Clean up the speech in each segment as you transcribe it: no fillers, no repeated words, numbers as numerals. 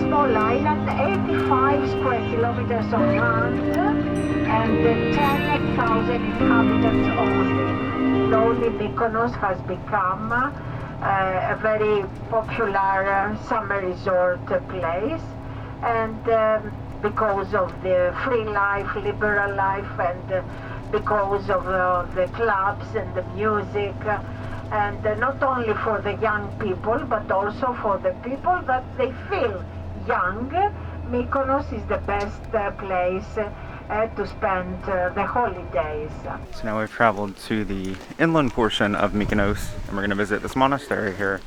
small island, 85 square kilometers of land, and 10,000 inhabitants only. Slowly, Mykonos has become a very popular summer resort place, and because of the free life, liberal life, and because of the clubs and the music, and not only for the young people, but also for the people that they feel young. Mykonos is the best place to spend the holidays. So now we've traveled to the inland portion of Mykonos, and we're going to visit this monastery here.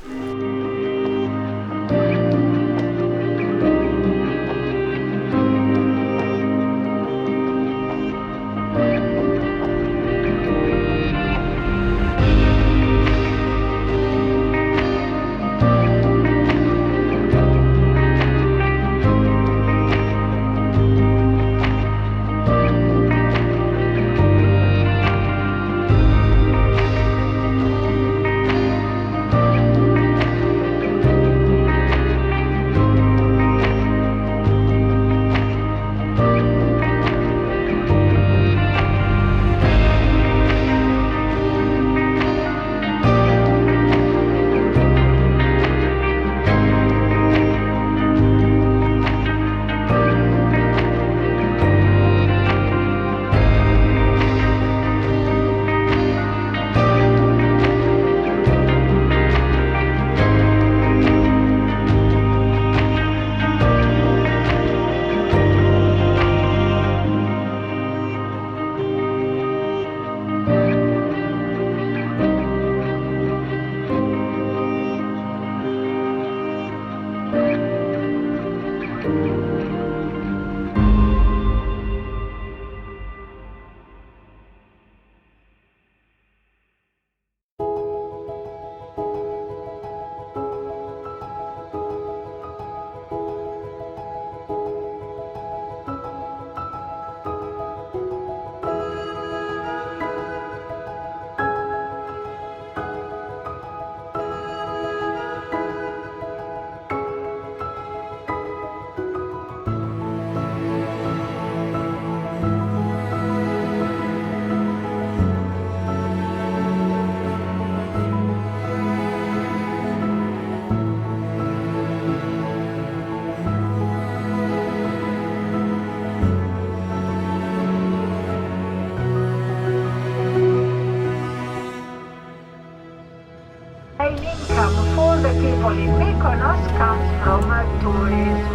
Main income for the people in Mykonos comes from tourism.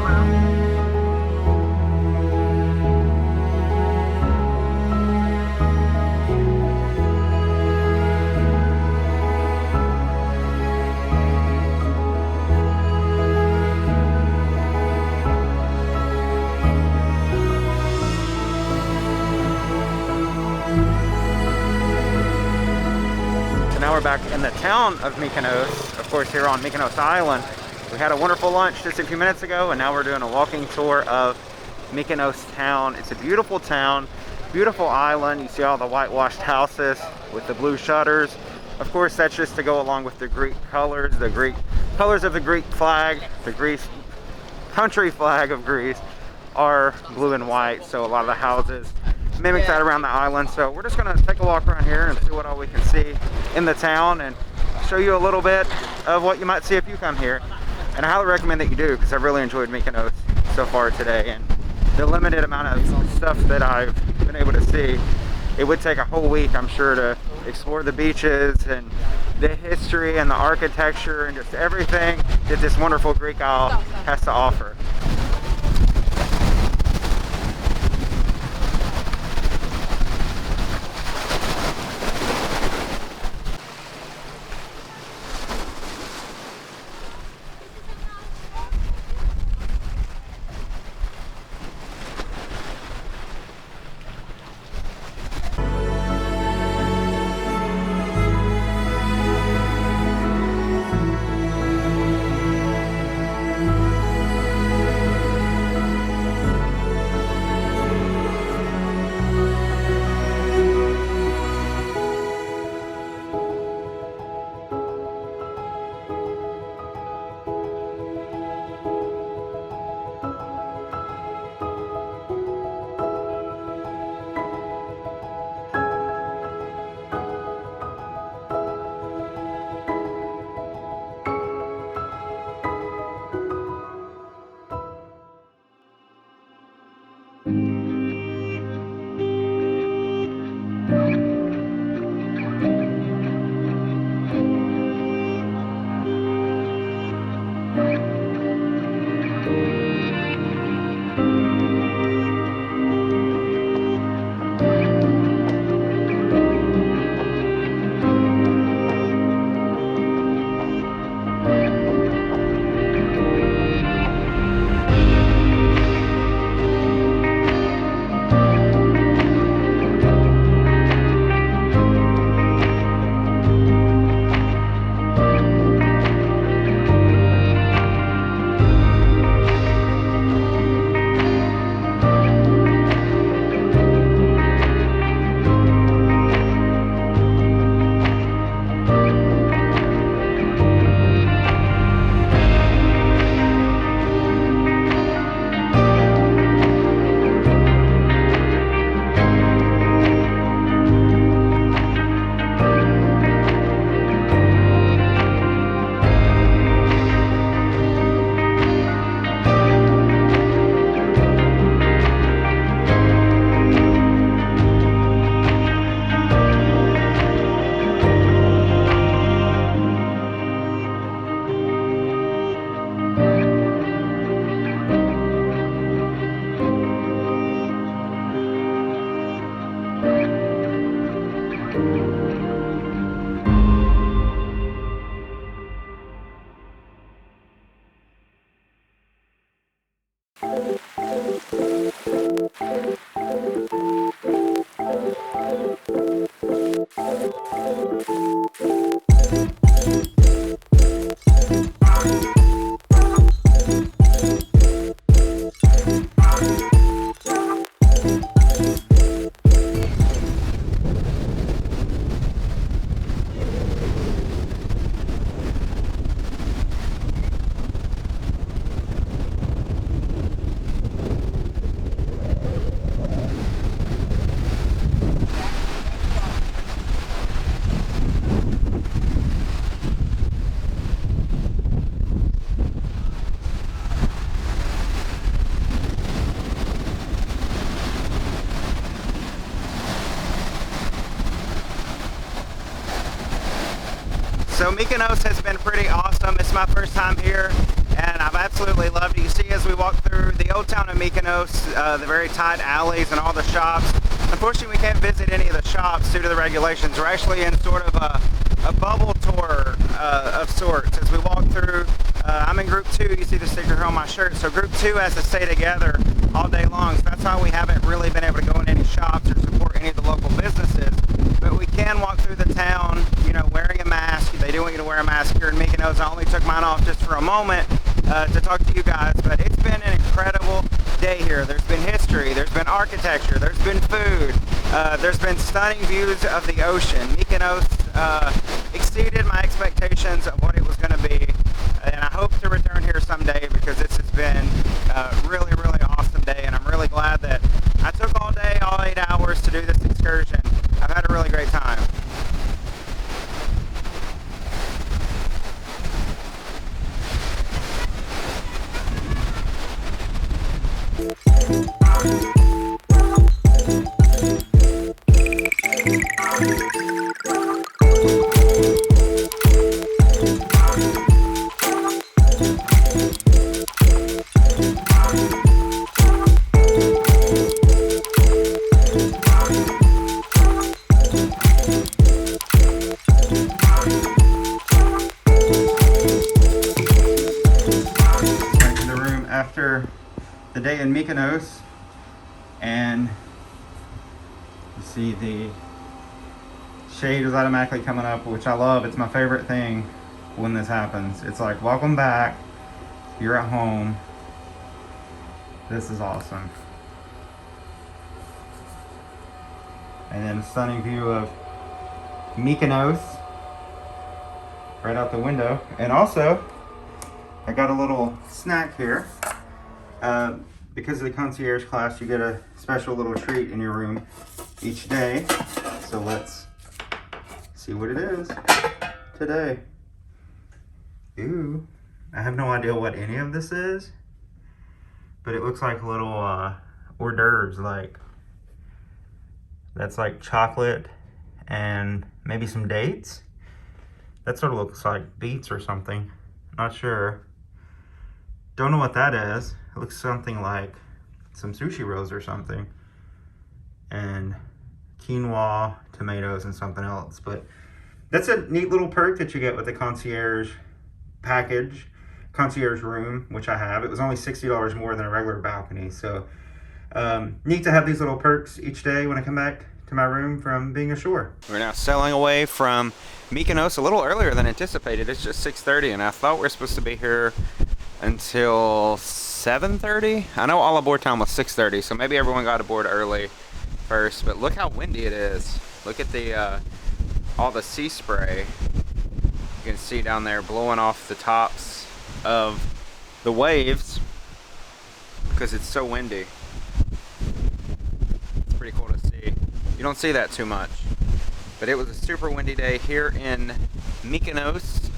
Now we're back in the town of Mykonos, of course here on Mykonos Island. We had a wonderful lunch just a few minutes ago, and now we're doing a walking tour of Mykonos Town. It's a beautiful town, beautiful island. You see all the whitewashed houses with the blue shutters. Of course, that's just to go along with the Greek colors, the Greek colors of the Greek flag. The Greece country flag of Greece are blue and white, so a lot of the houses mimic that around the island. So we're just going to take a walk around here and see what all we can see in the town, and show you a little bit of what you might see if you come here. And I highly recommend that you do, because I've really enjoyed Mykonos so far today, and the limited amount of stuff that I've been able to see, it would take a whole week, I'm sure, to explore the beaches and the history and the architecture and just everything that this wonderful Greek isle has to offer. Mykonos has been pretty awesome. It's my first time here, and I've absolutely loved it. You see, as we walk through the old town of Mykonos, the very tight alleys and all the shops. Unfortunately, we can't visit any of the shops due to the regulations. We're actually in sort of a bubble tour of sorts as we walk through. I'm in group 2. You see the sticker here on my shirt. So group 2 has to stay together all day long. So that's why we haven't really been able to go in any shops or support any of the local businesses. But we can walk through the town, you know, wearing a mask. They do want you to wear a mask here in Mykonos. I only took mine off just for a moment to talk to you guys. But it's been an incredible day here. There's been history. There's been architecture. There's been food. There's been stunning views of the ocean. Mykonos exceeded my expectations of what it was going to be. And I hope to return here someday because this has been a really, really awesome day. And I'm really glad that I took all day, all 8 hours to do this excursion. I've had a really great time. After the day in Mykonos, and you see the shade is automatically coming up, which I love. It's my favorite thing when this happens. It's like, welcome back, you're at home. This is awesome. And then a stunning view of Mykonos right out the window. And also I got a little snack here. Because of the concierge class, you get a special little treat in your room each day. So let's see what it is today. Ooh, I have no idea what any of this is, but it looks like little hors d'oeuvres. Like, that's like chocolate and maybe some dates. That sort of looks like beets or something. Not sure. Don't know what that is. It looks something like some sushi rolls or something. And quinoa, tomatoes, and something else. But that's a neat little perk that you get with the concierge package, concierge room, which I have. It was only $60 more than a regular balcony. So neat to have these little perks each day when I come back to my room from being ashore. We're now sailing away from Mykonos a little earlier than anticipated. It's just 6:30, and I thought we were supposed to be here until 7:30. I know all aboard time was 6:30, so maybe everyone got aboard early first. But look how windy it is. Look at the all the sea spray you can see down there blowing off the tops of the waves because it's so windy. It's pretty cool to see. You don't see that too much, but it was a super windy day here in Mykonos,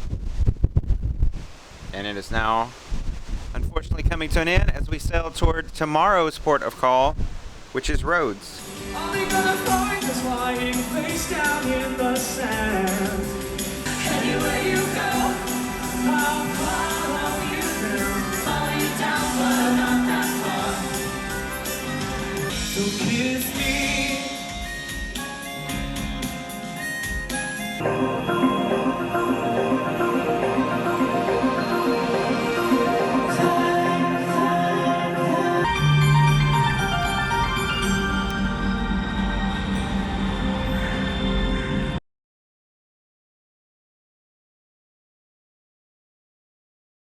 and it is now unfortunately coming to an end as we sail toward tomorrow's port of call, which is Rhodes. Are we gonna find us lying face down in the sand? Anywhere you go, I'll